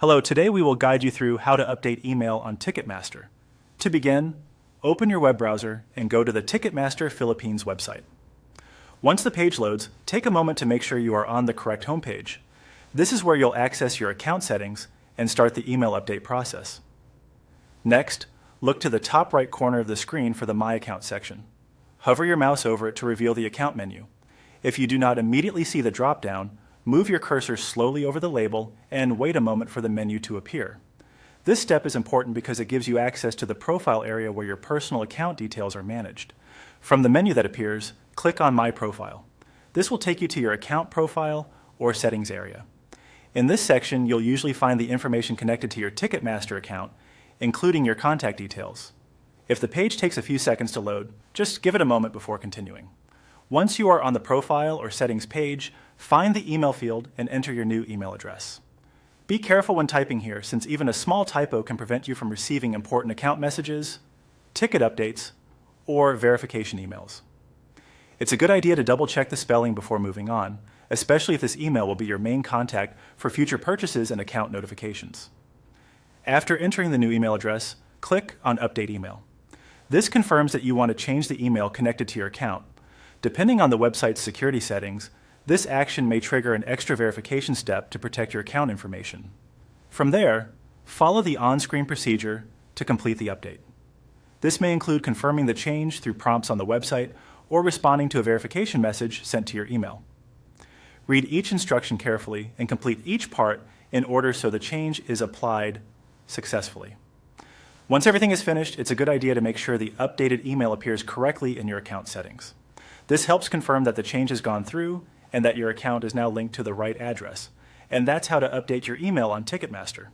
Hello, today we will guide you through how to update email on Ticketmaster. To begin, open your web browser and go to the Ticketmaster Philippines website. Once the page loads, take a moment to make sure you are on the correct homepage. This is where you'll access your account settings and start the email update process. Next, look to the top right corner of the screen for the My Account section. Hover your mouse over it to reveal the account menu. If you do not immediately see the drop-down, move your cursor slowly over the label and wait a moment for the menu to appear. This step is important because it gives you access to the profile area where your personal account details are managed. From the menu that appears, click on My Profile. This will take you to your account profile or settings area. In this section, you'll usually find the information connected to your Ticketmaster account, including your contact details. If the page takes a few seconds to load, just give it a moment before continuing. Once you are on the profile or settings page, find the email field and enter your new email address. Be careful when typing here, since even a small typo can prevent you from receiving important account messages, ticket updates, or verification emails. It's a good idea to double-check the spelling before moving on, especially if this email will be your main contact for future purchases and account notifications. After entering the new email address, click on Update Email. This confirms that you want to change the email connected to your account. Depending on the website's security settings, this action may trigger an extra verification step to protect your account information. From there, follow the on-screen procedure to complete the update. This may include confirming the change through prompts on the website or responding to a verification message sent to your email. Read each instruction carefully and complete each part in order so the change is applied successfully. Once everything is finished, it's a good idea to make sure the updated email appears correctly in your account settings. This helps confirm that the change has gone through and that your account is now linked to the right address. And that's how to update your email on Ticketmaster.